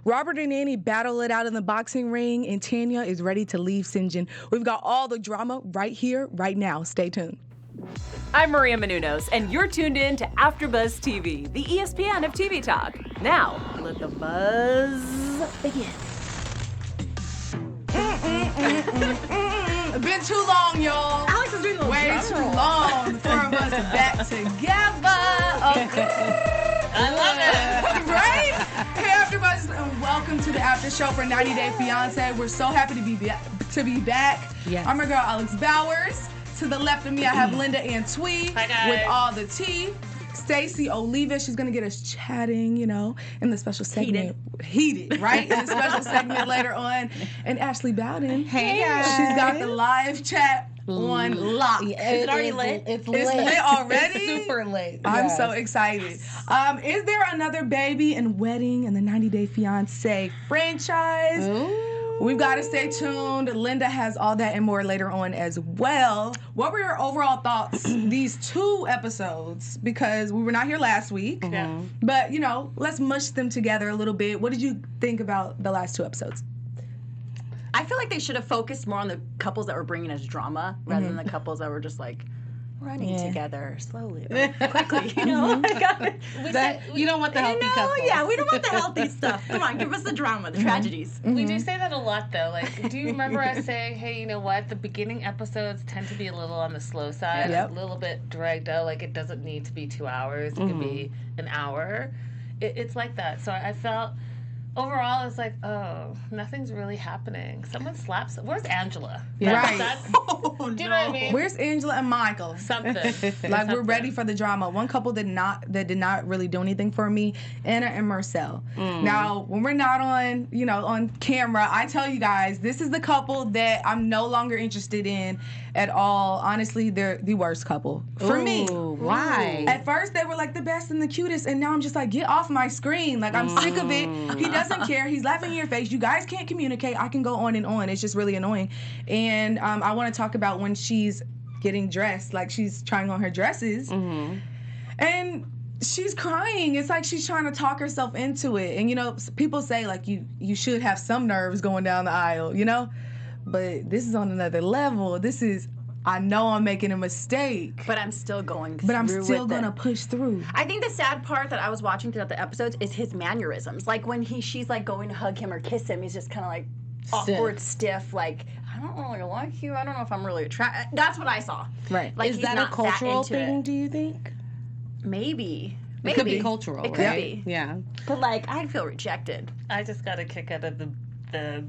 Robert and Annie battle it out in the boxing ring, and Tanya is ready to leave St. John. We've got all the drama right here, right now. Stay tuned. I'm Maria Menounos, and you're tuned in to AfterBuzz TV, the ESPN of TV talk. Now, let the buzz begin. It's been too long, y'all. Alex is doing the way too long. The four of us are back together. I love it. Right? Hey, AfterBuzz, and welcome to the after show for 90 Day Fiance. We're so happy to be back. Yes. I'm your girl, Alex Bowers. To the left of me, I have Linda and Twee with all the tea. Stacey Oliva, she's gonna get us chatting, you know, in the special segment. Heated, right? In the special segment later on. And Ashley Bowden. Hey, guys. She's got the live chat on lock. Is it already lit? It's lit already? It's super lit. I'm so excited. Is there another baby and wedding in the 90 Day Fiance franchise? Ooh. We've got to stay tuned. Linda has all that and more later on as well. What were your overall thoughts these two episodes? Because we were not here last week. Mm-hmm. But, you know, let's mush them together a little bit. What did you think about the last two episodes? I feel like they should have focused more on the couples that were bringing us drama rather than the couples that were just like running together slowly, quickly. You know, you don't want the healthy couples. Yeah, we don't want the healthy stuff. Come on, give us the drama, the tragedies. We do say that a lot, though. Like, do you remember us saying, "Hey, you know what? The beginning episodes tend to be a little on the slow side, a little bit dragged out. Like, it doesn't need to be 2 hours; it could be an hour. It's like that. So I felt." Overall, it's like, oh, nothing's really happening. Someone slaps. Where's Angela? Yeah. Right. Do you know what I mean? Where's Angela and Michael? Something. We're ready for the drama. One couple that did not really do anything for me, Anna and Marcel. Now, when we're not on, on camera, I tell you guys, this is the couple that I'm no longer interested in at all. Honestly, they're the worst couple for me. Why? At first, they were like the best and the cutest, and now I'm just like, get off my screen. Like, I'm sick of it. He doesn't care. He's laughing in your face. You guys can't communicate. I can go on and on. It's just really annoying. And I want to talk about when she's getting dressed, like she's trying on her dresses, and she's crying. It's like she's trying to talk herself into it. And, people say, like, you should have some nerves going down the aisle, But this is on another level. This is, I know I'm making a mistake. But I'm still going through But I'm still going to push through. I think the sad part that I was watching throughout the episodes is his mannerisms. Like when she's like going to hug him or kiss him, he's just kind of like awkward, stiff, like, I don't really like you. I don't know if I'm really attracted. That's what I saw. Right. Like, is that a cultural thing, do you think? Maybe. It could be cultural, It could right? be. Yeah. But, like, I'd feel rejected. I just got a kick out of the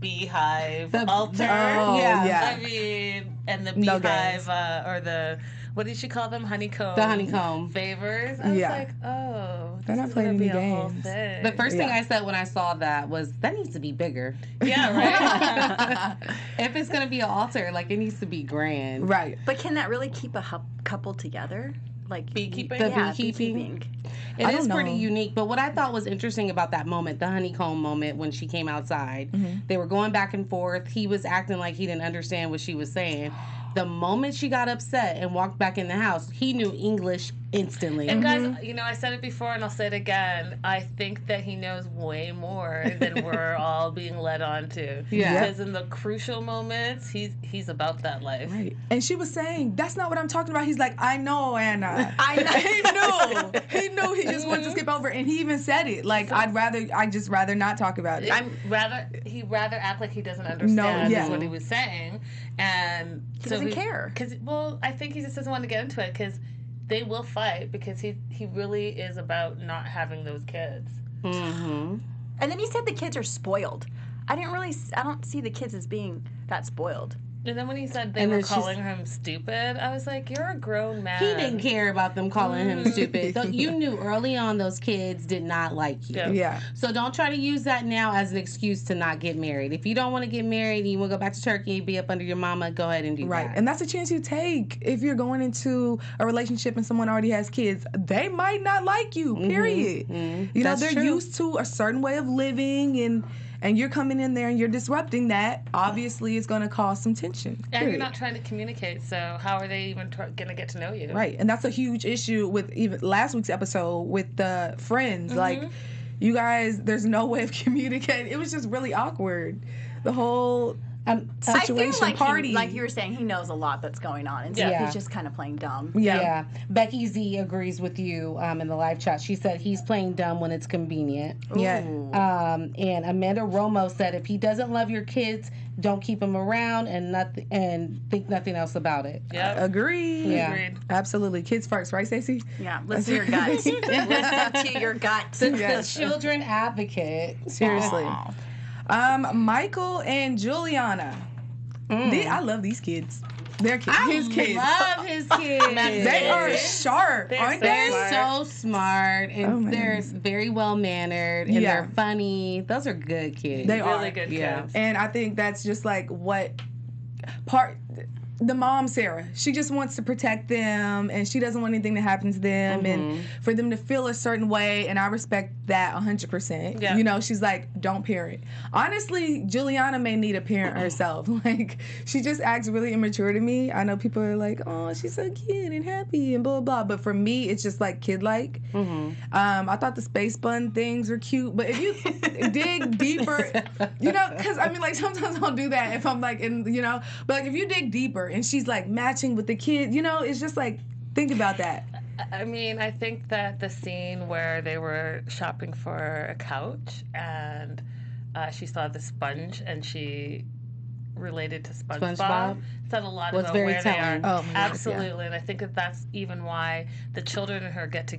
beehive The altar. yeah. I mean, and the No beehive, or the, what did she call them? Honeycomb. The honeycomb. Favors. I was like, oh, They're not this is playing gonna be any a whole games. thing. The first thing I said when I saw that was, that needs to be bigger. Yeah, right? If it's going to be an altar, like, it needs to be grand. Right. But can that really keep a couple together? Like Beekeeping? The Yeah, beekeeping. It I is don't pretty know. unique. But what I thought was interesting about that moment, the honeycomb moment when she came outside, they were going back and forth. He was acting like he didn't understand what she was saying. The moment she got upset and walked back in the house, he knew English instantly. And guys, I said it before and I'll say it again. I think that he knows way more than we're all being led on to. Yeah. Because in the crucial moments, he's about that life. Right. And she was saying, that's not what I'm talking about. He's like, I know, Anna. I know. He knew. He just wanted to skip over. And he even said it. Like, I'd just rather not talk about it. He'd rather act like he doesn't understand yeah. is what he was saying. And He doesn't care. I think he just doesn't want to get into it because they will fight because he really is about not having those kids. Mm-hmm. And then he said the kids are spoiled. I don't see the kids as being that spoiled. And then when he said they were calling him stupid, I was like, you're a grown man. He didn't care about them calling him stupid. You knew early on those kids did not like you. Yeah. So don't try to use that now as an excuse to not get married. If you don't want to get married and you want to go back to Turkey and be up under your mama, go ahead and do Right. that. And that's a chance you take. If you're going into a relationship and someone already has kids, they might not like you, period. Mm-hmm. You know, That's they're true. used to a certain way of living and you're coming in there and you're disrupting that. Obviously, it's going to cause some tension. And period. you're not trying to communicate, so how are they even going to get to know you? Right. And that's a huge issue with even last week's episode with the friends. Like, you guys, there's no way of communicating. It was just really awkward. The whole situation, I feel like party. like you were saying, he knows a lot that's going on, and so he's just kind of playing dumb. Yeah. Becky Z agrees with you in the live chat. She said he's playing dumb when it's convenient. Yeah. And Amanda Romo said, if he doesn't love your kids, don't keep him around and think nothing else about it. Yeah. Agreed. Yeah. Agreed. Absolutely. Kids first, right, Stacey? Yeah, listen to your gut. Listen to your gut. The children advocate. Seriously. Michael and Juliana. I love these kids. They're kids. His kids. Love his kids. They are sharp, aren't they? They're so smart, and they're very well mannered, and they're funny. Those are good kids. They are Really good kids. And I think that's just like the mom, Sarah, she just wants to protect them, and she doesn't want anything to happen to them, and for them to feel a certain way, and I respect that 100%. Yeah. You know, she's like, don't parent. Honestly, Juliana may need a parent herself. Like, she just acts really immature to me. I know people are like, oh, she's so cute and happy and blah, blah, blah, but for me, it's just like kid-like. I thought the space bun things were cute, but if you dig deeper, you know, because, I mean, like, sometimes I'll do that if I'm like, but like, if you dig deeper, and she's like matching with the kid, it's just like, think about that. I mean, I think that the scene where they were shopping for a couch and she saw the sponge and she related to SpongeBob said a lot about where they are. Oh, my absolutely, gosh, and I think that's even why the children and her get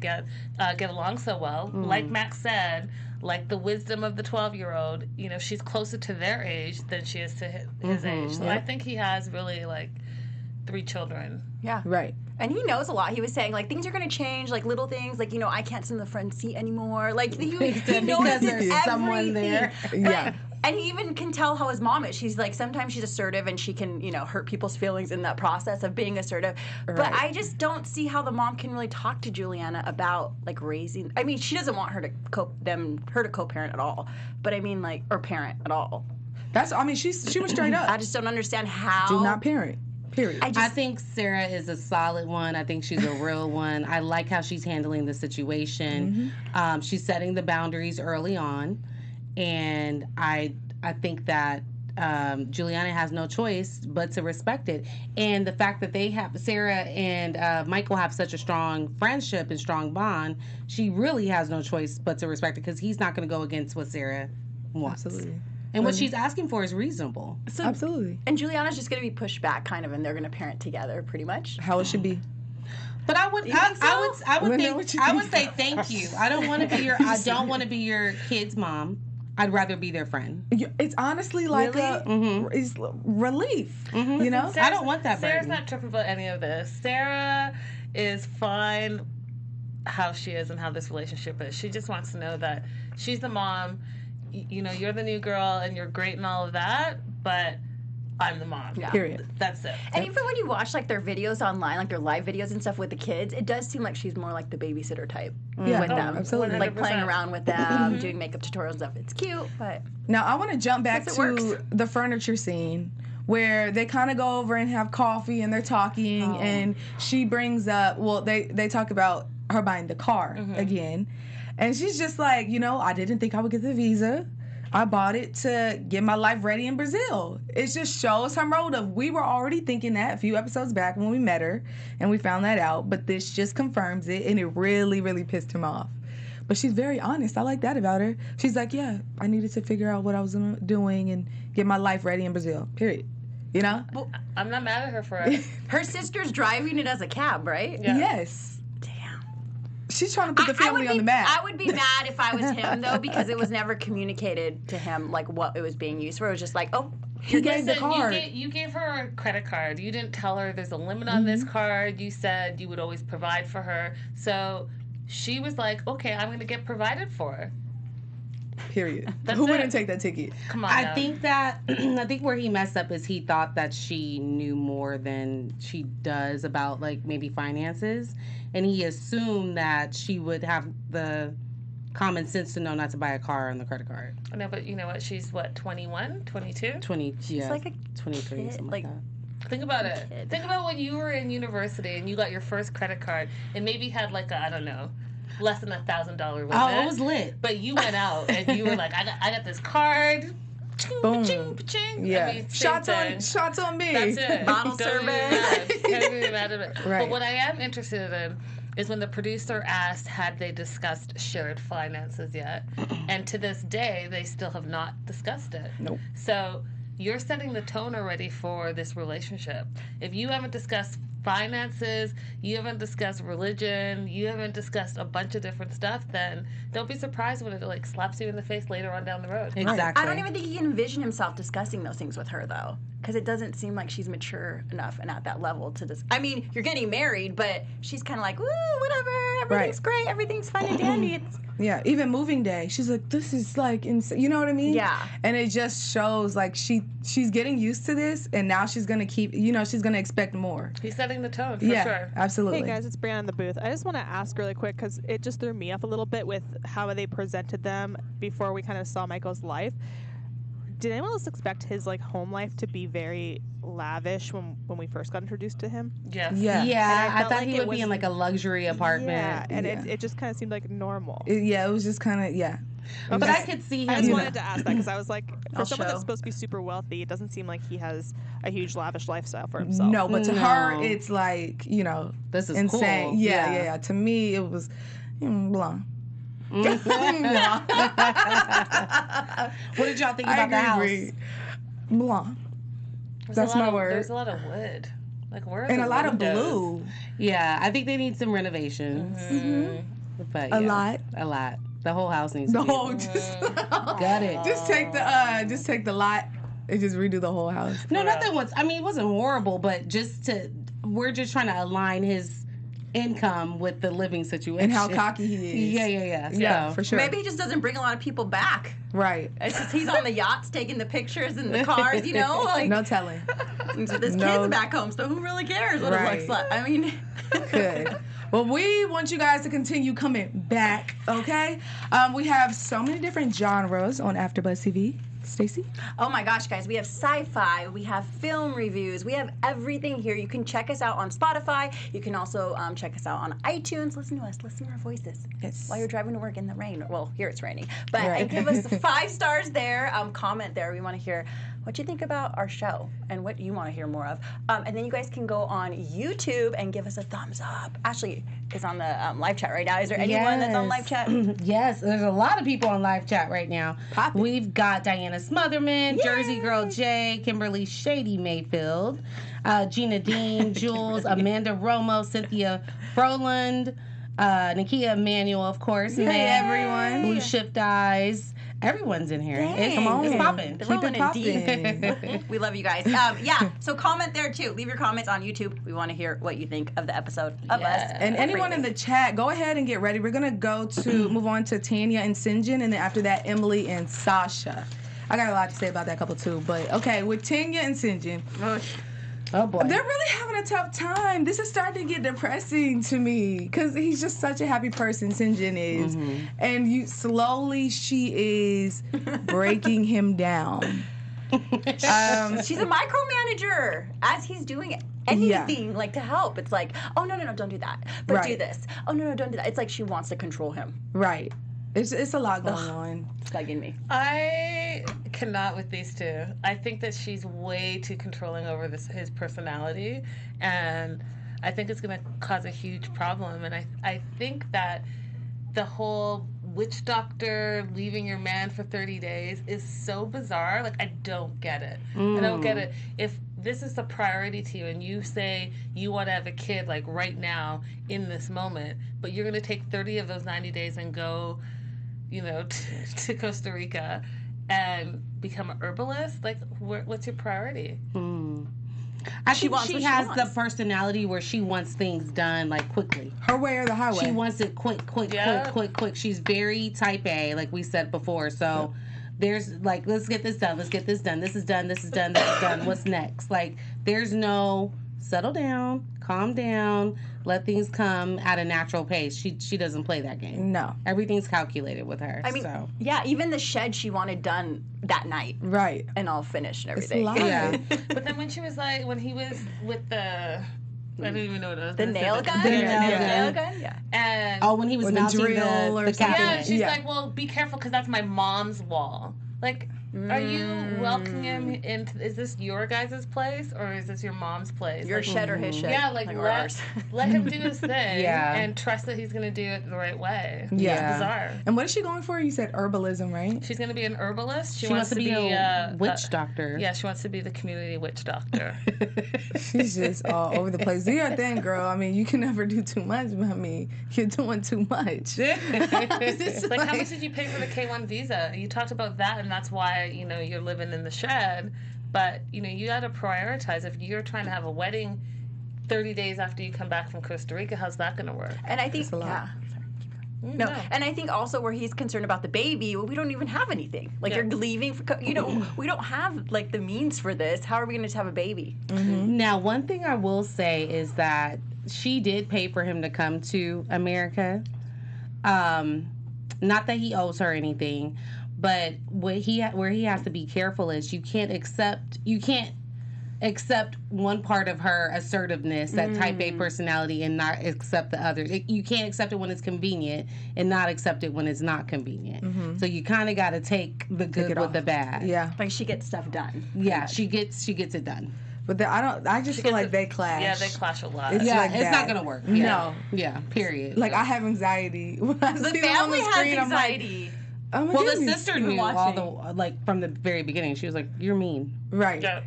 along so well. Like Max said, like the wisdom of the 12-year-old, she's closer to their age than she is to his age. So I think he has really like 3 children. Yeah. Right. And he knows a lot. He was saying, like, things are going to change, like, little things, like, I can't sit in the front seat anymore. Like, he knows there's someone there. Yeah. And he even can tell how his mom is. She's like, sometimes she's assertive and she can, hurt people's feelings in that process of being assertive. Right. But I just don't see how the mom can really talk to Juliana about, like, raising. I mean, she doesn't want her to co-parent at all. But I mean, like, or parent at all. She was straight up. I just don't understand how. Do not parent. Period. I think Sarah is a solid one. I think she's a real one. I like how she's handling the situation. She's setting the boundaries early on, and I think that Juliana has no choice but to respect it. And the fact that Sarah and Michael have such a strong friendship and strong bond, she really has no choice but to respect it, because he's not going to go against what Sarah wants. Absolutely. And what she's asking for is reasonable. So, absolutely. And Juliana's just going to be pushed back, kind of, and they're going to parent together, pretty much. How it should be. But I would say thank you. I don't want to be your kid's mom. I'd rather be their friend. It's honestly like it's relief. Sarah's, I don't want that. Sarah's not tripping about any of this. Sarah is fine how she is and how this relationship is. She just wants to know that she's the mom. You're the new girl and you're great and all of that, but I'm the mom. Yeah. Period. That's it. And even when you watch like their videos online, like their live videos and stuff with the kids, it does seem like she's more like the babysitter type with them. Absolutely. Like playing around with them, doing makeup tutorials and stuff. It's cute, but now I want to jump back to the furniture scene where they kind of go over and have coffee and they're talking, and she brings up, they talk about her buying the car again. And she's just like, I didn't think I would get the visa. I bought it to get my life ready in Brazil. It just shows her motive. We were already thinking that a few episodes back when we met her, and we found that out. But this just confirms it, and it really, really pissed him off. But she's very honest. I like that about her. She's like, yeah, I needed to figure out what I was doing and get my life ready in Brazil, period. Well, I'm not mad at her for it. her sister's driving it as a cab, right? Yeah. Yes. She's trying to put the family on the map. I would be mad if I was him, though, because it was never communicated to him, like, what it was being used for. It was just like, he gave the card. You gave her a credit card. You didn't tell her there's a limit on this card. You said you would always provide for her. So she was like, okay, I'm going to get provided for. Period. Who wouldn't take that ticket? Come on. I think where he messed up is he thought that she knew more than she does about, like, maybe finances. And he assumed that she would have the common sense to know not to buy a car on the credit card. I know, but you know what? She's, 21, 22? 20, she's like a 23, kid, something like that. Think about it. Think about when you were in university and you got your first credit card and maybe had, like, a, I don't know, less than $1,000 limit. Oh, it was lit. But you went out and you were like, I got this card. Boom. Ching. Yeah. I mean, Shots on me. That's it. Bottle service. Can't be mad at it. Right. But what I am interested in is when the producer asked, had they discussed shared finances yet? And to this day, they still have not discussed it. Nope. So you're setting the tone already for this relationship. If you haven't discussed finances, you haven't discussed religion, you haven't discussed a bunch of different stuff, then don't be surprised when it like slaps you in the face later on down the road. Exactly. I don't even think he can envision himself discussing those things with her, though, because it doesn't seem like she's mature enough and at that level to just. I mean, you're getting married, but she's kind of like, woo, whatever, everything's great, everything's fun and dandy. It's Yeah, even moving day, she's like, this is like insane. You know what I mean? Yeah. And it just shows like she's getting used to this, and now she's gonna keep, she's gonna expect more. He's setting the tone for Yeah, sure. absolutely. Hey guys, it's Brianna in the booth. I just want to ask really quick because it just threw me off a little bit with how they presented them before we kind of saw Michael's life. Did anyone else expect his like home life to be very lavish when we first got introduced to him? Yes. Yeah. Yeah, I felt thought like he it would be was- in like a luxury apartment. Yeah, and Yeah. it just kind of seemed like normal. It was just kind of, yeah. But I could see him. I just Yeah. wanted to ask that because I was like, for I'll someone show. that's supposed to be super wealthy, it doesn't seem like he has a huge lavish lifestyle for himself. No, but to her, No. it's like, This is insane. cool. Yeah. To me, it was blah. What did y'all think about the house? Blah. There's That's a lot my of, word. There's a lot of wood. Like, where are And the a lot of windows? blue. Yeah, I think they need some renovations. But A yeah, lot. A lot. The whole house needs The to be whole, just got it. just take the lot and just redo the whole house. No, nothing was. I mean, it wasn't horrible, but we're just trying to align his income with the living situation And how cocky he is. Yeah. Yeah, So, for sure. maybe he just doesn't bring a lot of people back. Right. It's just he's on the yachts taking the pictures and the cars, like No telling. this No. kid's back home, so who really cares what Right. it looks like? I mean, Good. Well, we want you guys to continue coming back, okay? We have so many different genres on AfterBuzz TV. Stacey? oh my gosh, guys, we have sci-fi, we have film reviews, we have everything here. You can check us out on Spotify. You can also check us out on iTunes. Listen to us, listen to our voices. Yes. While you're driving to work in the rain. Well, here it's raining. But Right. give us 5 stars there. Comment there. We want to hear what you think about our show and what you want to hear more of. And then you guys can go on YouTube and give us a thumbs up. Ashley is on the live chat right now. Is there anyone that's on live chat? Yes, there's a lot of people on live chat right now. Pop it. We've got Diana Smotherman, Jersey Girl J, Kimberly Shady Mayfield, Gina Dean, Jules, Amanda Romo, Cynthia Froland, Nakia Emanuel, of course. Hey, Meg, everyone. Blue Shift Eyes. Everyone's in here. Dang. Come on. It's popping. They're Keep rolling it in deep. popping. We love you guys. So comment there too. Leave your comments on YouTube. We want to hear what you think of the episode of us. And anyone in the chat, go ahead and get ready. We're going to move on to Tanya and Sinjin, and then after that, Emily and Sasha. I got a lot to say about that couple too, but okay, with Tanya and Sinjin. Oh, boy. They're really having a tough time. This is starting to get depressing to me because he's just such a happy person, Sinjin is. And she is breaking him down. She's a micromanager as he's doing anything like to help. It's like, oh no, don't do that. But do Right. this. Oh no, don't do that. It's like she wants to control him. Right. It's a lot going on. It's bugging me. I cannot with these two. I think that she's way too controlling over his personality, and I think it's going to cause a huge problem. And I think that the whole witch doctor leaving your man for 30 days is so bizarre. Like, I don't get it. I don't get it. If this is the priority to you and you say you want to have a kid like right now in this moment, but you're going to take 30 of those 90 days and go, to Costa Rica and become an herbalist, like what's your priority? I think wants she what she has wants. the personality where she wants things done like quickly. Her way or the highway. She wants it quick. Yeah. She's very type A, like we said before. So there's like, let's get this done. This is done. This is done. What's next? Like, there's no settle down, calm down, let things come at a natural pace. She doesn't play that game. No. Everything's calculated with her. I mean, so. yeah, even the shed she wanted done that night Right. and all finished and It's a everything. lot. Yeah. But then when he was with the I didn't even know what it was. The nail gun? The nail gun? Yeah. And when he was or the mounting drill or the something. yeah, cabinet. she's like, well, be careful because that's my mom's wall. Like, are you welcoming him into? Is this your guys' place or is this your mom's place? Your shed or his shed? Yeah, like let him do his thing. Yeah. And trust that he's gonna do it the right way. Yeah. It's bizarre. And what is she going for? You said herbalism, right? She's gonna be an herbalist. She wants to be a witch doctor. Yeah, she wants to be the community witch doctor. She's just all over the place. Do your thing, girl. I mean, you can never do too much, but I mean, you're doing too much. Like, how much did you pay for the K1 visa? You talked about that, and that's why, you're living in the shed. But, you got to prioritize. If you're trying to have a wedding 30 days after you come back from Costa Rica, how's that going to work? And I think, That's a lot. yeah. No, and I think also where he's concerned about the baby, well, we don't even have anything. Like, you're leaving, we don't have, like, the means for this. How are we going to have a baby? Mm-hmm. Now, one thing I will say is that she did pay for him to come to America. Not that he owes her anything, but where he has to be careful is you can't accept one part of her assertiveness, that type A personality, and not accept the other. You can't accept it when it's convenient and not accept it when it's not convenient. So you kind of got to take the good with the bad. Yeah. Like, she gets stuff done. Yeah, she gets it done. But I just feel like they clash. Yeah, they clash a lot. It's Yeah, like it's that. not gonna work. Yeah. No. Yeah, period. Like, I have anxiety. When I The see them on family the screen, has I'm like, anxiety. oh my well, the goodness. sister knew from the very beginning. She was like, "You're mean." Right. Yeah.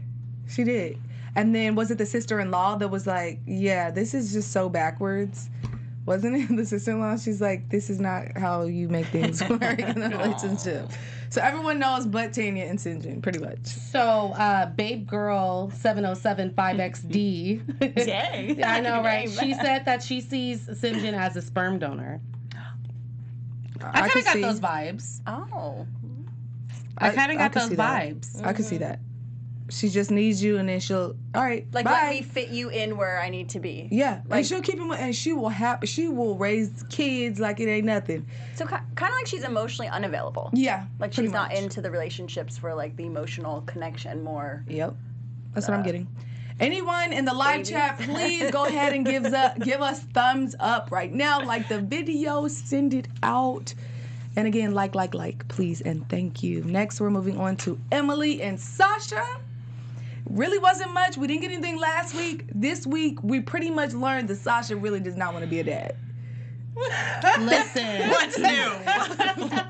She did. And then was it the sister-in-law that was like, yeah, this is just so backwards? Wasn't it? The sister-in-law, she's like, this is not how you make things work in a relationship. So everyone knows but Tanya and Sinjin, pretty much. So, Babe Girl 7075XD. Dang. I know, right? She said that she sees Sinjin as a sperm donor. I kind of got those vibes. Oh. I kind of got could those see that. vibes. I could see that. She just needs you, and then she'll, all right, Like, bye. let me fit you in where I need to be. Yeah, Like, and she'll keep him, and she will raise kids like it ain't nothing. so kind of like she's emotionally unavailable. Yeah, Like, pretty she's not much. into the relationships for, like, the emotional connection more. Yep, that's what I'm getting. Anyone in the live chat, please go ahead and give us thumbs up right now. Like the video, send it out. And again, like, please, and thank you. Next, we're moving on to Emily and Sasha. Really wasn't much. We didn't get anything last week. This week, we pretty much learned that Sasha really does not want to be a dad. Listen. What's new?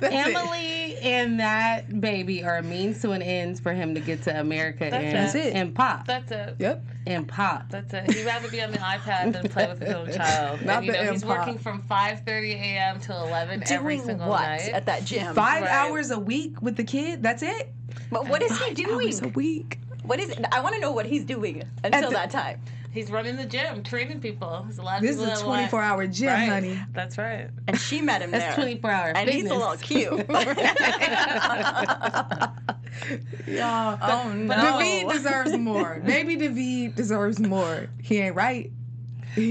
Emily and that baby are a means to an end for him to get to America That's it. and pop. That's it. Yep. And pop. That's it. He'd rather be on the iPad than play with his own child. Not And, the he's M-pop. working from 5:30 a.m. till 11 every Doing single what night. at that gym? 5 Right. hours a week with the kid. That's it. But what is he 5 doing? hours a week. What is? I want to know what he's doing until the- that time. He's running the gym, training people. There's a lot of This people is a that want- 24-hour gym, Right. honey. That's right. And she met him there. That's 24-hour And he's a little cute. Y'all. Oh no. David deserves more. Maybe David deserves more. He ain't right.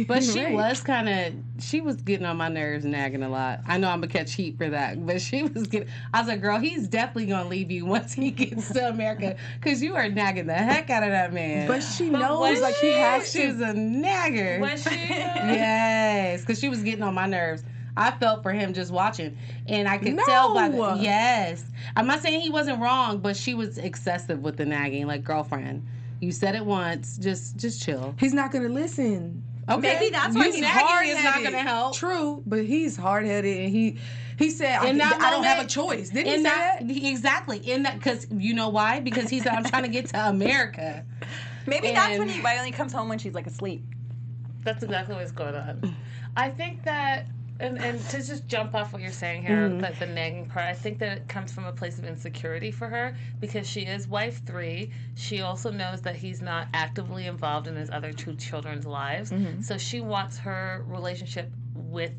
But He she ain't right. she was getting on my nerves, nagging a lot. I know I'm gonna catch heat for that, but she was getting. I was like, girl, he's definitely gonna leave you once he gets to America, because you are nagging the heck out of that man. But she knows, like, he has She's to. a nagger. Was she? Yes, because she was getting on my nerves. I felt for him just watching, and I could No. tell by the yes. I'm not saying he wasn't wrong, but she was excessive with the nagging. Like, girlfriend, you said it once, just chill. He's not going to listen. Okay, Maybe that's why you nagging is not gonna help. True, but he's hard-headed, and he said, I In that don't have a moment- choice. Didn't he In say that, that? exactly. In that, because you know why? Because he said, I'm trying to get to America. Maybe that's And- when he finally comes home when she's like asleep. That's exactly what's going on. I think that, and to just jump off what you're saying here, the nagging part, I think that it comes from a place of insecurity for her, because she is wife 3. She also knows that he's not actively involved in his other 2 children's lives. So she wants her relationship with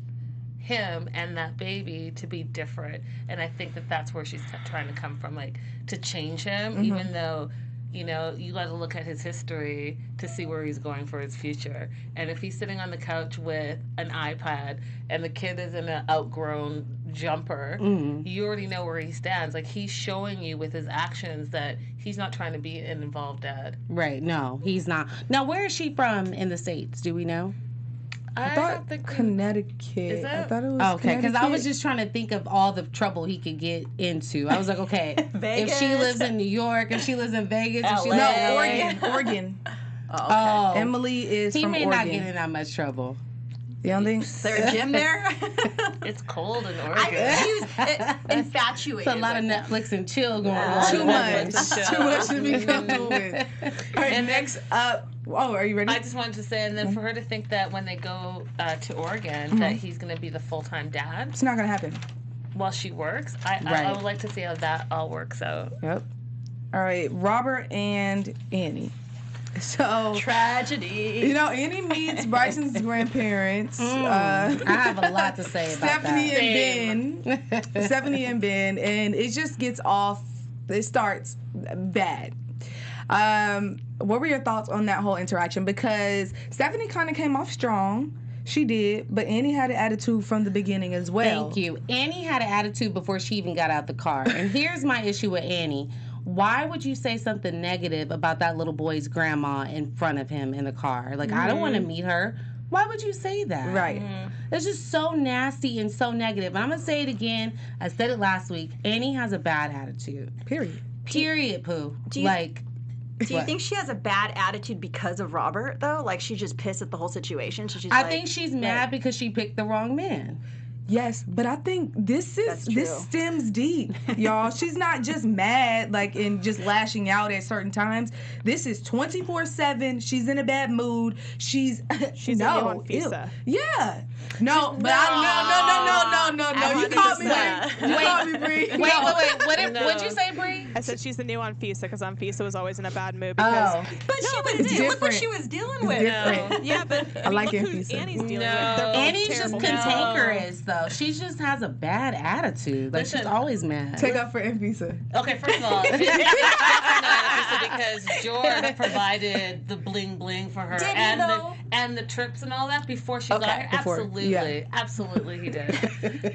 him and that baby to be different. And I think that that's where she's trying to come from, like, to change him, even though, you know, you got to look at his history to see where he's going for his future. And if he's sitting on the couch with an iPad and the kid is in an outgrown jumper. You already know where he stands. Like, he's showing you with his actions that he's not trying to be an involved dad. Right. No, he's not. Now, where is she from in the States? Do we know? I thought Connecticut. Is I that? thought it was Okay, because I was just trying to think of all the trouble he could get into. I was like, okay, if she lives in New York, if she lives in Vegas, if she lives in Oregon. Oh, Emily is he from may Oregon. not get in that much trouble. You don't think? Is there a gym there? It's cold in Oregon. I think she was infatuated. It's a lot of with Netflix and chill going on. Too much. Too much to be comfortable with. All right, And next up. Oh, are you ready? I just wanted to say, and then for her to think that when they go to Oregon, that he's going to be the full-time dad It's not gonna happen. while she works. I would like to see how that all works out. Yep. All right, Robert and Annie. So tragedy. you know, Annie meets Bryson's grandparents. I have a lot to say about Stephanie and Ben, and it just gets off. It starts bad. What were your thoughts on that whole interaction? Because Stephanie kind of came off strong. She did, but Annie had an attitude from the beginning as well. Thank you. Annie had an attitude before she even got out the car. And here's my issue with Annie. Why would you say something negative about that little boy's grandma in front of him in the car? Like, I don't want to meet her. Why would you say that? Right. It's just so nasty and so negative. And I'm going to say it again. I said it last week. Annie has a bad attitude. Period. Period, Pooh. Do you think she has a bad attitude because of Robert, though? Like, she's just pissed at the whole situation? So she's I think she's mad because she picked the wrong man. Yes, but I think this stems deep, y'all. She's not just mad, like, and just lashing out at certain times. This is 24/7. She's in a bad mood. She's no, on FISA. Yeah. No, but no. You called me, Bree. You called me, Bree. Wait. What'd you say, Bree? I said she's the new on FISA because on FISA was always in a bad mood. Because But look what she was dealing with. Different. yeah, but I like look it, who FISA. Annie's dealing with. They're both Annie's just terrible cantankerous, though. She just has a bad attitude. Like, she's always mad. Take up for Visa. Okay, first of all, it's definitely not because George provided the bling bling for her and the trips and all that before she got here. Absolutely, he did.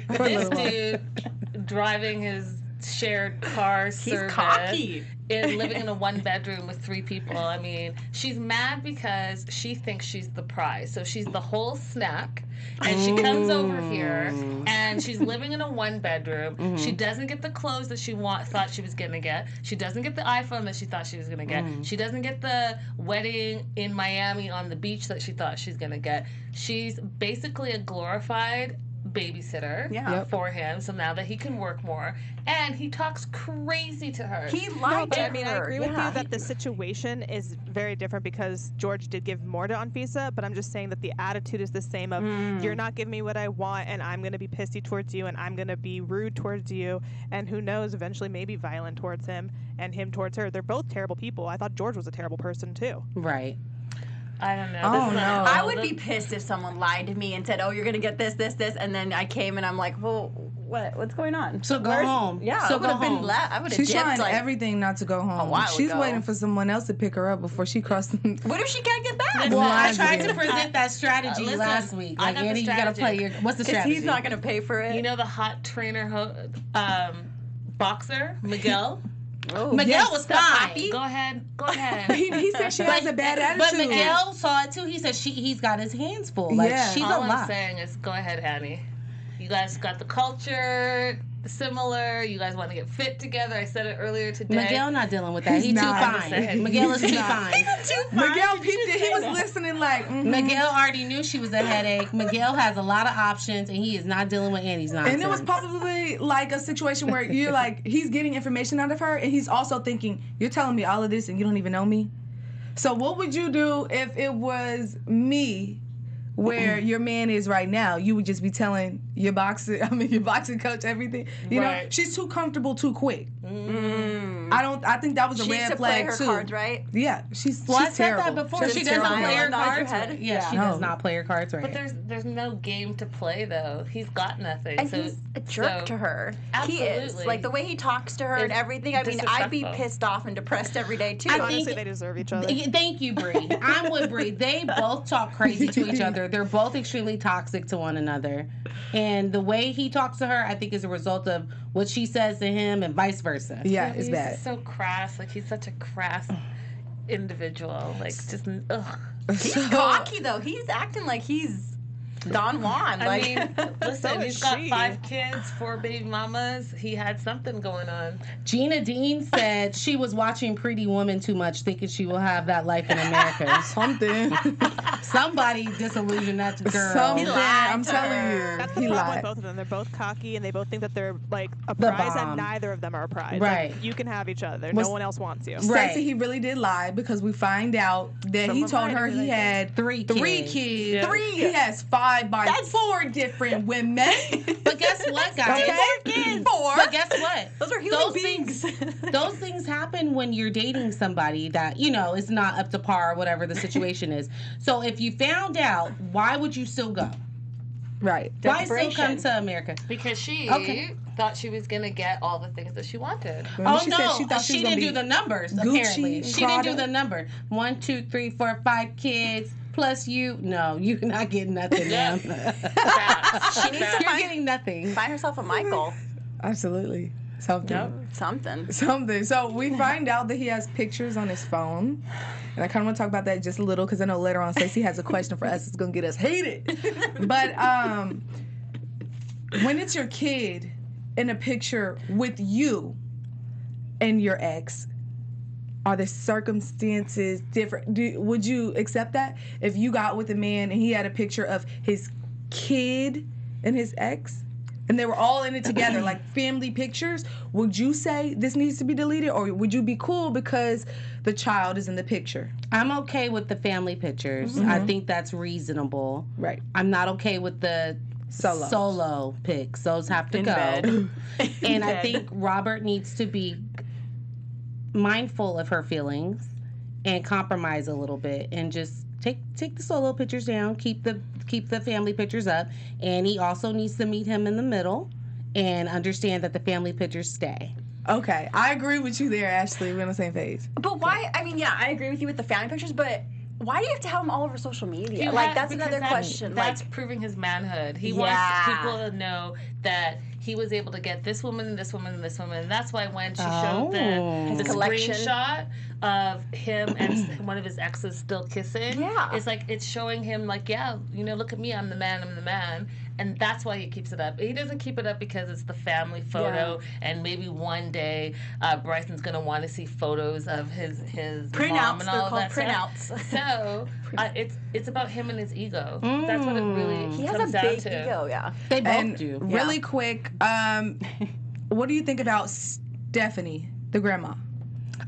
This dude driving his shared car service. Cocky. Living in a one-bedroom with 3 people. I mean, she's mad because she thinks she's the prize. So she's the whole snack, and she comes over here, and she's living in a one-bedroom. She doesn't get the clothes that she thought she was going to get. She doesn't get the iPhone that she thought she was going to get. She doesn't get the wedding in Miami on the beach that she thought she's going to get. She's basically a glorified babysitter for him, so now that he can work more, and he talks crazy to her. He liked I mean, I agree with you that the situation is very different because George did give more to Anfisa, but I'm just saying that the attitude is the same of you're not giving me what I want, and I'm going to be pissy towards you, and I'm going to be rude towards you, and who knows, eventually maybe violent towards him, and him towards her. They're both terrible people. I thought George was a terrible person, too. Right. I don't know. Oh, no. I would be pissed if someone lied to me and said, "Oh, you're gonna get this," and then I came and I'm like, "Well, what's going on?" So go home. Yeah, so I would have been left. I would have She's dipped trying like everything not to go home. a while She's ago. waiting for someone else to pick her up before she crosses. What if she can't get back? Well, I Listen, tried to present that strategy listen, last week. I Like, got the Annie, you gotta strategy. play your. What's the Because strategy? he's not gonna pay for it. You know the hot trainer boxer, Miguel? Miguel was fine. Go ahead. he said she has a bad attitude. But Miguel saw it too. He said he's got his hands full. Like, Yeah. she's All a I'm lot. saying is, go ahead, Annie. You guys got the culture similar. You guys want to get fit together. I said it earlier today. Miguel not dealing with that. He's He's too not. fine. Miguel is too He's not. fine. Miguel peeped it. He was listening like, Miguel already knew she was a headache. Miguel has a lot of options, and he is not dealing with Annie's nonsense. And it was probably like a situation where you're like, he's getting information out of her, and he's also thinking, you're telling me all of this and you don't even know me? So what would you do if it was me where your man is right now? You would just be telling your boxing coach everything. You know, she's too comfortable too quick. I think that was a red flag her too. Cards right. Yeah, she's I said terrible. that before. She doesn't terrible. play her Nod your cards head. right. Yeah, she does not play her cards right. But there's no game to play though. He's got nothing. And so, he's a jerk to her. He is. Absolutely. Like the way he talks to her and It's everything. I mean, I'd be disrespectful. pissed off and depressed every day too. Honestly, they deserve each other. Thank you, Bree. I'm with Bree. They both talk crazy to each other. They're both extremely toxic to one another. And the way he talks to her, I think, is a result of what she says to him and vice versa. Yeah, it's he's bad. so crass. Like he's such a crass individual. Like just ugh. He's cocky though. He's acting like he's Don Juan. I Like, mean, listen, So he's is got she. 5 kids, 4 baby mamas. He had something going on. Gina Dean said she was watching Pretty Woman too much, thinking she will have that life in America. Something. Somebody disillusioned that girl. Something. I'm to telling her. you. That's the He problem with lied. both of them. They're both cocky, and they both think that they're like a The prize, bomb. and neither of them are a prize. Right. Like, you can have each other. Was- No one else wants you. Right. Stacey, he really did lie because we find out that he Someone told lied her to me he like had Three kids. Yeah. 3. He has 5 by 4 different women. But guess what, guys? Okay? 4. But guess what? those are human Those beings. Those things happen when you're dating somebody that, you know, is not up to par or whatever the situation is. So if you found out, why would you still go? Right. Why still come Desperation. to America? Because she Okay. thought she was gonna get all the things that she wanted. Remember Oh she no, said she thought she was she gonna didn't do be the numbers. Gucci, Apparently, she didn't do Prada. the number. 1, 2, 3, 4, 5 kids plus you. No, you're not getting nothing, ma'am. She needs to You're getting nothing. find herself a Michael. Absolutely. Something. Yep. Something. Something. So we find out that he has pictures on his phone. And I kind of want to talk about that just a little because I know later on Stacey has a question for us. It's going to get us hated. But when it's your kid in a picture with you and your ex, are the circumstances different? Would you accept that? If you got with a man and he had a picture of his kid and his ex, and they were all in it together, like family pictures, would you say this needs to be deleted, or would you be cool because the child is in the picture? I'm okay with the family pictures. I think that's reasonable. Right. I'm not okay with the Solo. solo pics. Those have to In go. bed. And I think Robert needs to be mindful of her feelings and compromise a little bit and just take the solo pictures down, keep the family pictures up, and he also needs to meet him in the middle and understand that the family pictures stay. Okay, I agree with you there, Ashley. We're on the same page. But why? I mean, yeah, I agree with you with the family pictures, but why do you have to have them all over social media? That's another question. That's proving his manhood. He wants people to know that he was able to get this woman and this woman and this woman. And that's why when she showed the collection. screenshot of him and one of his exes still kissing, it's like it's showing him like, yeah, you know, look at me, I'm the man. And that's why he keeps it up. He doesn't keep it up because it's the family photo, and maybe one day Bryson's gonna want to see photos of his mom and all of that stuff. So it's about him and his ego. That's what it really He has comes a down big to. ego, yeah. They both And do. really quick, what do you think about Stephanie, the grandma?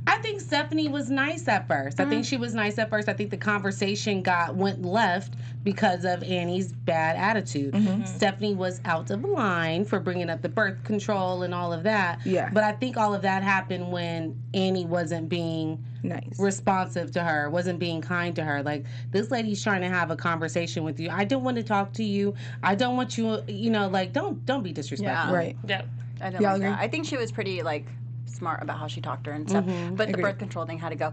I think Stephanie was nice at first. I think she was nice at first. I think the conversation went left because of Annie's bad attitude. Stephanie was out of line for bringing up the birth control and all of that. Yeah. But I think all of that happened when Annie wasn't being Nice. responsive to her, wasn't being kind to her. Like, this lady's trying to have a conversation with you. I don't want to talk to you. I don't want you, you know, like, don't be disrespectful. Right. Yep. I don't Y'all like that. agree? I think she was pretty smart about how she talked to her and stuff. But the Agreed. birth control thing had to go.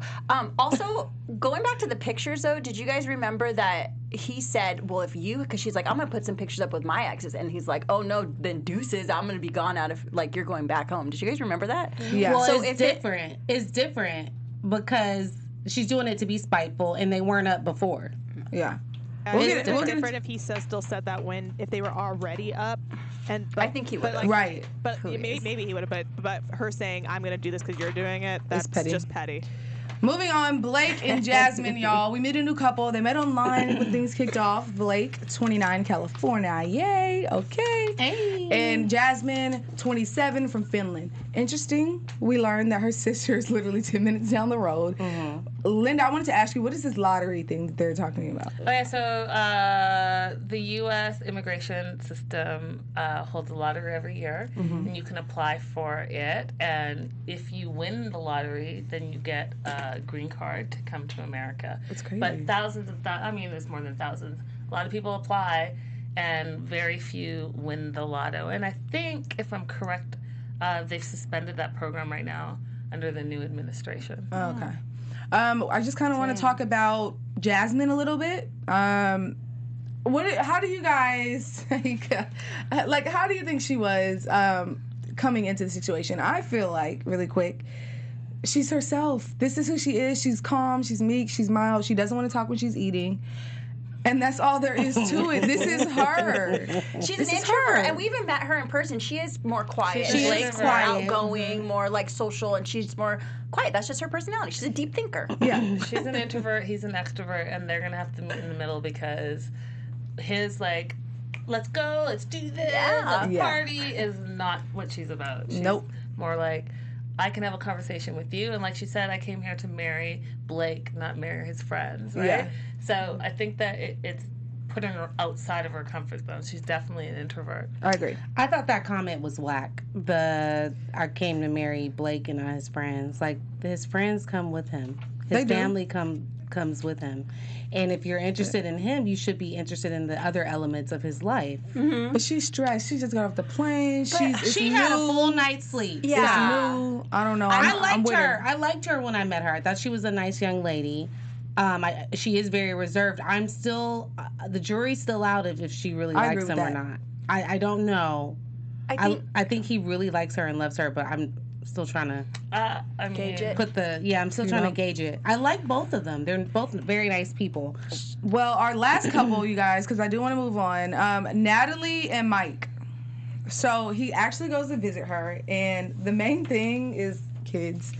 Also, going back to the pictures though, did you guys remember that he said, well, if you, because she's like, I'm gonna put some pictures up with my exes, and he's like, oh no, then deuces, I'm gonna be gone out of, like, you're going back home. Did you guys remember that? Yeah. Well, So it's different. It's different because she's doing it to be spiteful, and they weren't up before. Yeah. We'll get it's it- we'll get different if he still said that if they were already up, I think he would. But, like, Right. But Who maybe, is? maybe he would have. But her saying, "I'm gonna do this because you're doing it," that's petty. just petty. Moving on, Blake and Jasmine, y'all. We met a new couple. They met online when things kicked off. Blake, 29, California. Yay. Okay. Hey. And Jasmine, 27, from Finland. Interesting. We learned that her sister is literally 10 minutes down the road. Linda, I wanted to ask you, what is this lottery thing that they're talking about? Okay, so the U.S. immigration system holds a lottery every year, and you can apply for it. And if you win the lottery, then you get a green card to come to America. That's crazy. But there's more than thousands. A lot of people apply, and very few win the lotto. And I think, if I'm correct, they've suspended that program right now under the new administration. Oh, okay. I just kind of want to talk about Jasmine a little bit. How do you guys how do you think she was coming into the situation? I feel like, really quick, she's herself. This is who she is. She's calm, she's meek, she's mild. She doesn't want to talk when she's eating. And that's all there is to it. This is her. She's an introvert, and we even met her in person. She is more quiet. She is Blake's more quiet. outgoing, more like social, and she's more quiet. That's just her personality. She's a deep thinker. Yeah. She's an introvert, he's an extrovert, and they're gonna have to meet in the middle because his let's go, let's do this, let's party is not what she's about. She's more like, I can have a conversation with you, and like she said, I came here to marry Blake, not marry his friends, right? Yeah. So I think that it's putting her outside of her comfort zone. She's definitely an introvert. I agree. I thought that comment was whack. I came to marry Blake and not his friends. Like, his friends come with him. His family comes with him. And if you're interested in him, you should be interested in the other elements of his life. Mm-hmm. But she's stressed. She just got off the plane. She had a full night's sleep. Yeah. It's new. I don't know. I liked her. I liked her when I met her. I thought she was a nice young lady. She is very reserved. I'm still, the jury's still out if she really likes him or not. I don't know. I think he really likes her and loves her, but I'm still trying to gauge it. I'm still trying to gauge it. I like both of them. They're both very nice people. Well, our last couple, you guys, because I do want to move on. Natalie and Mike. So he actually goes to visit her, and the main thing is kids.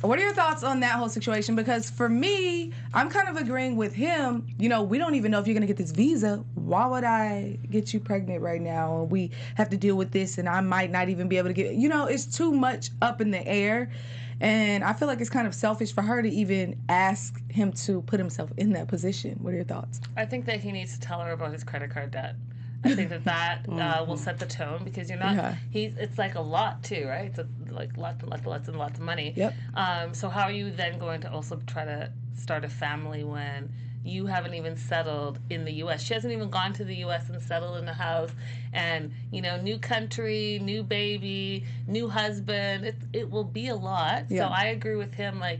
What are your thoughts on that whole situation? Because for me, I'm kind of agreeing with him. You know, we don't even know if you're going to get this visa. Why would I get you pregnant right now? And we have to deal with this, and I might not even be able to get it. You know, it's too much up in the air. And I feel like it's kind of selfish for her to even ask him to put himself in that position. What are your thoughts? I think that he needs to tell her about his credit card debt. I think that will set the tone, because you're not. It's like a lot too, right? It's like lots and lots of money. Yep. So how are you then going to also try to start a family when you haven't even settled in the U.S.? She hasn't even gone to the U.S. and settled in a house, and new country, new baby, new husband. It will be a lot. Yeah. So I agree with him. Like,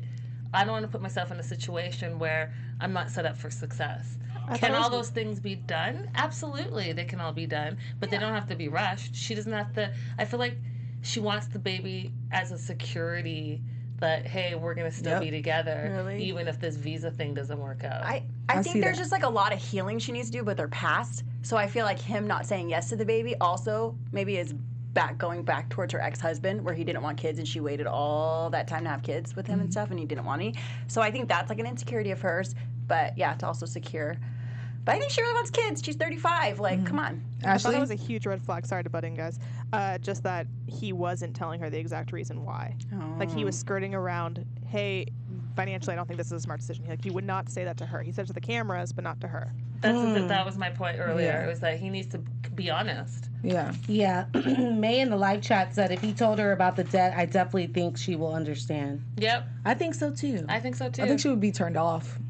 I don't want to put myself in a situation where I'm not set up for success. Can all those things be done? Absolutely, they can all be done, but they don't have to be rushed. She doesn't have to. I feel like she wants the baby as a security that, hey, we're going to still be together, even if this visa thing doesn't work out. I think there's just like a lot of healing she needs to do with her past. So I feel like him not saying yes to the baby also maybe is going back towards her ex-husband, where he didn't want kids and she waited all that time to have kids with him and stuff, and he didn't want any. So I think that's like an insecurity of hers, but yeah, to also secure. But I think she really wants kids. She's 35. Like, come on. Ashley? I thought that was a huge red flag. Sorry to butt in, guys. Just that he wasn't telling her the exact reason why. Oh. Like, he was skirting around, hey, financially, I don't think this is a smart decision. Like, he would not say that to her. He said it to the cameras, but not to her. That was my point earlier. Yeah. It was that he needs to be honest. Yeah. Yeah. May in the live chat said if he told her about the debt, I definitely think she will understand. Yep. I think so, too. I think so, too. I think she would be turned off.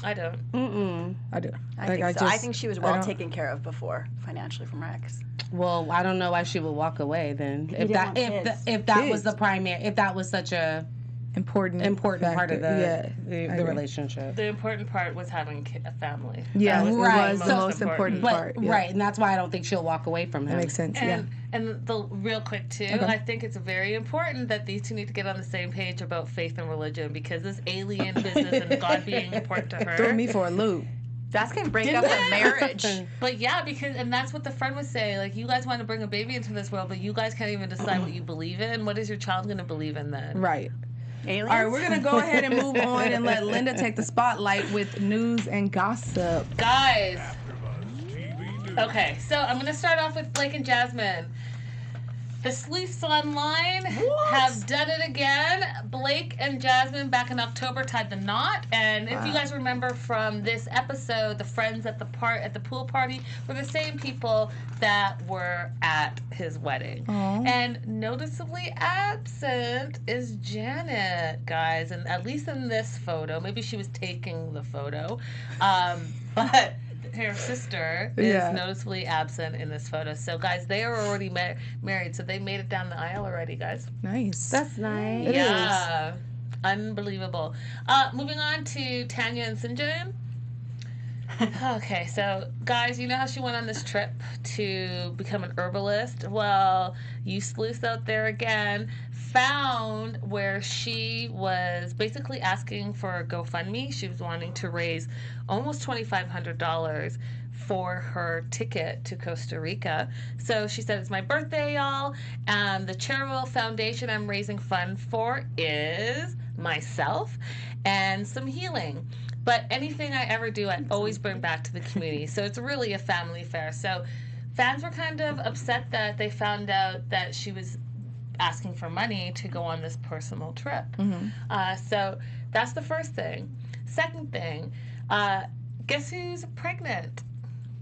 I don't. I do. I think she was well taken care of before financially from Rex. Well, I don't know why she would walk away then. If that was the primary, if that was such a important part of the relationship. The important part was having a family. Yeah, it was the most important part. Yeah. Right, and that's why I don't think she'll walk away from him. That makes sense. And the real quick too, I think it's very important that these two need to get on the same page about faith and religion, because this alien business and God being important to her. Throw me for a loop. That's gonna break up a marriage. But yeah, and that's what the friend was saying. Like, you guys want to bring a baby into this world, but you guys can't even decide what you believe in. What is your child gonna believe in then? Right. Aliens? All right, we're going to go ahead and move on and let Linda take the spotlight with news and gossip. Guys. Okay, so I'm going to start off with Blake and Jasmine. The sleuths online have done it again. Blake and Jasmine back in October tied the knot. And if you guys remember from this episode, the friends at the pool party were the same people that were at his wedding. And noticeably absent is Janet, guys. And at least in this photo, maybe she was taking the photo, but her sister is noticeably absent in this photo. So, guys, they are already married, so they made it down the aisle already, guys. Nice. That's nice. Yeah. Unbelievable. Moving on to Tanya and Sinjin. Okay, so, guys, you know how she went on this trip to become an herbalist? Well, you sleuths out there again found where she was basically asking for a GoFundMe. She was wanting to raise almost $2,500 for her ticket to Costa Rica. So she said, it's my birthday, y'all. The charitable foundation I'm raising funds for is myself and some healing. But anything I ever do, I always bring back to the community. So it's really a family affair. So fans were kind of upset that they found out that she was asking for money to go on this personal trip. So that's the first thing. Second thing, guess who's pregnant?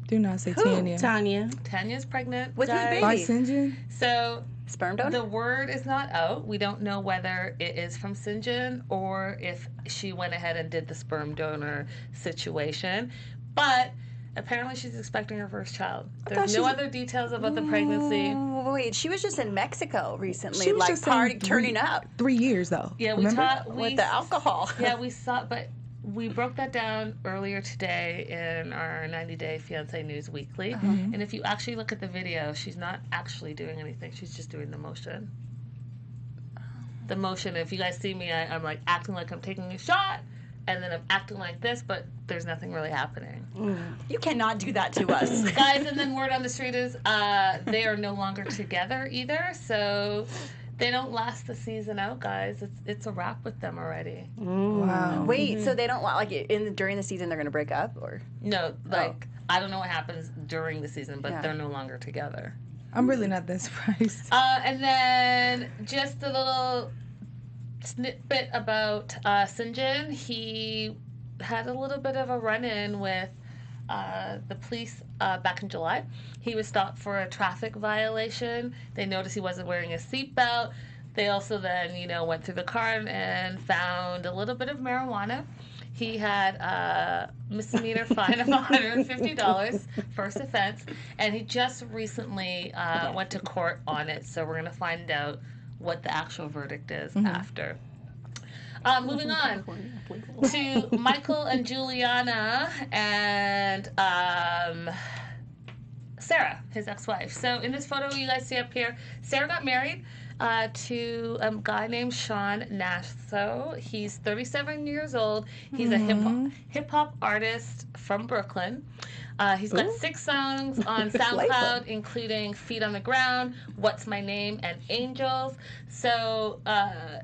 Do not say Tanya. Tanya. Tanya's pregnant. With whose baby? By Sinjin? So Sperm donor? the word is not out. We don't know whether it is from Sinjin or if she went ahead and did the sperm donor situation. But apparently she's expecting her first child. There's no other details about the pregnancy. Wait, she was just in Mexico recently, She was like just party, saying turning up 3 years, though. Yeah, Remember? with the alcohol. Yeah, we saw, but we broke that down earlier today in our 90-day Fiance News Weekly. And if you actually look at the video, she's not actually doing anything. She's just doing the motion. The motion, if you guys see me, I'm like acting like I'm taking a shot, and then I'm acting like this, but there's nothing really happening. You cannot do that to us. Guys, and then word on the street is they are no longer together either, so they don't last the season out, guys. It's a wrap with them already. Wow. Wait, so they don't like during the season they're gonna break up, or? No, like I don't know what happens during the season, but Yeah. they're no longer together. I'm really not that surprised. And then just a little snippet about Sinjin. He had a little bit of a run-in with the police back in July. He was stopped for a traffic violation. They noticed he wasn't wearing a seatbelt. They also then, went through the car and found a little bit of marijuana. He had a misdemeanor fine of $150, first offense, and he just recently went to court on it. So we're going to find out what the actual verdict is after. Moving on to Michael and Juliana and Sarah, his ex-wife. So in this photo you guys see up here, Sarah got married to a guy named Sean Nasso. He's 37 years old. He's a hip-hop artist from Brooklyn. He's got 6 songs on SoundCloud, including Feet on the Ground, What's My Name, and Angels. So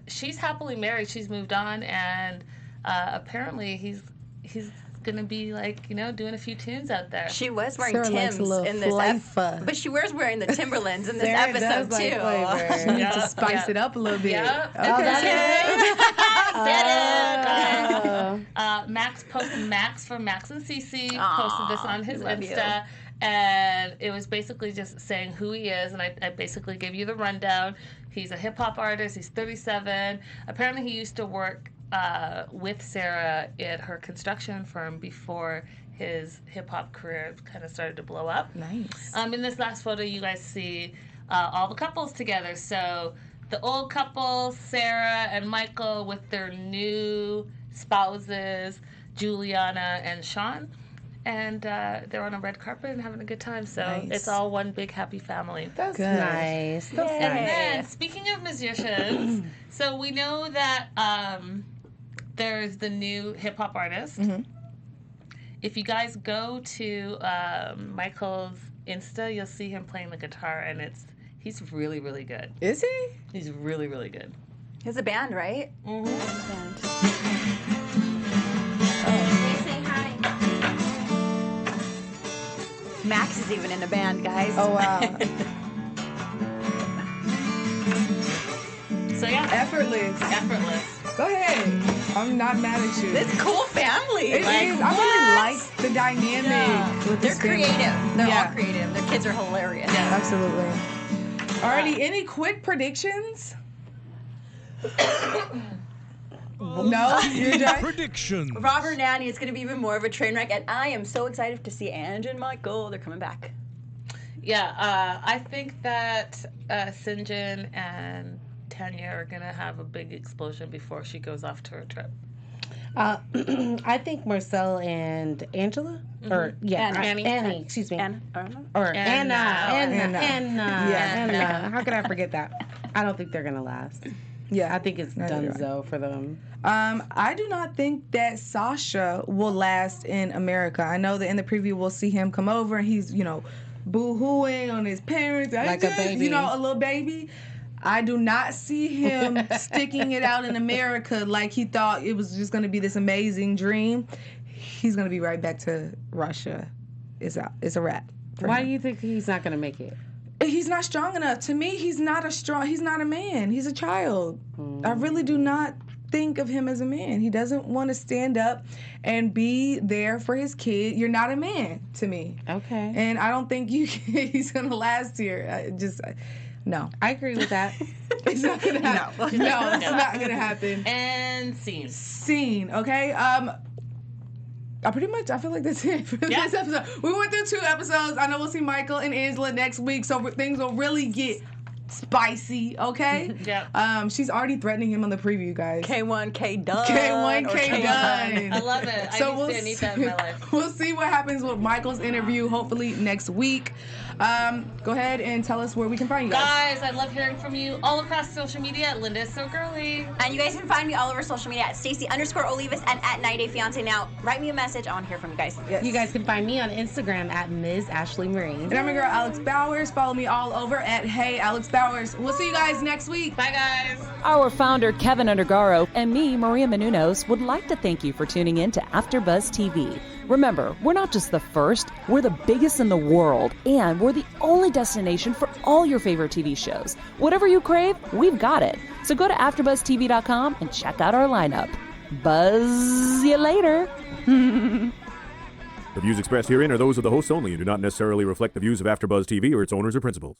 she's happily married. She's moved on, and apparently he's going to be doing a few tunes out there. She was wearing Sarah likes Timbs a little in this flifer. but she was wearing the Timberlands in this Sarah episode does like too. flavor. She needs to spice it up a little bit. Yep. Okay. Max from Max and Cece Aw, posted this on his love Insta, and it was basically just saying who he is, and I basically gave you the rundown. He's a hip-hop artist. He's 37. Apparently he used to work with Sarah at her construction firm before his hip-hop career kind of started to blow up. Nice. In this last photo, you guys see all the couples together. So the old couple, Sarah and Michael, with their new spouses, Juliana and Sean. And they're on a red carpet and having a good time. So Nice. it's all one big happy family. That's Good. nice. That's And nice. then, speaking of musicians, so we know that there's the new hip-hop artist. If you guys go to Michael's Insta, you'll see him playing the guitar, and he's really, really good. Is he? He's really, really good. He has a band, right? Mm-hmm. Say hi. Max is even in the band, guys. Oh, wow. So yeah, Effortless. Go ahead. I'm not mad at you. This cool family. It like, is. I really like the dynamic. With They're this family. creative. They're all creative. Their kids are hilarious. Yeah. Absolutely. Alrighty, any quick predictions? No? You're done? Predictions. Robert Nanny is going to be even more of a train wreck, and I am so excited to see Ange and Michael. They're coming back. Yeah, I think that Sinjin and Tanya are gonna have a big explosion before she goes off to her trip. I think Marcel and Angela, or Annie, excuse me, Anna. How could I forget that? I don't think they're gonna last. Yeah, I think it's donezo for them. I do not think that Sasha will last in America. I know that in the preview we'll see him come over and he's, boo-hooing on his parents. Like a baby. A little baby. I do not see him sticking it out in America like he thought it was just going to be this amazing dream. He's going to be right back to Russia. It's out. It's a wrap. Why do you think he's not going to make it? He's not strong enough. To me, he's not a man. He's a child. I really do not think of him as a man. He doesn't want to stand up and be there for his kid. You're not a man to me. Okay. And I don't think he's going to last here. No. I agree with that. It's not going to happen. No, it's not going to happen. And scene. Okay? I feel like that's it for this episode. We went through 2 episodes. I know we'll see Michael and Angela next week, so things will really get spicy, okay? Yeah. She's already threatening him on the preview, guys. K1K done. K1K done. I love it. I need that in my life. We'll see what happens with Michael's interview, hopefully next week. Go ahead and tell us where we can find you guys. Guys, I love hearing from you all across social media at Linda Is So Girly. And you guys can find me all over social media at Stacey_Olivas and at 90 Day Fiance. Now, write me a message. I want to hear from you guys. Yes. You guys can find me on Instagram at Ms. Ashley Marie. And I'm your girl, Alex Bowers. Follow me all over at Hey Alex Bowers. We'll see you guys next week. Bye, guys. Our founder, Kevin Undergaro, and me, Maria Menounos, would like to thank you for tuning in to AfterBuzz TV. Remember, we're not just the first, we're the biggest in the world, and we're the only destination for all your favorite TV shows. Whatever you crave, we've got it. So go to AfterBuzzTV.com and check out our lineup. Buzz you later. The views expressed herein are those of the hosts only and do not necessarily reflect the views of AfterBuzz TV or its owners or principals.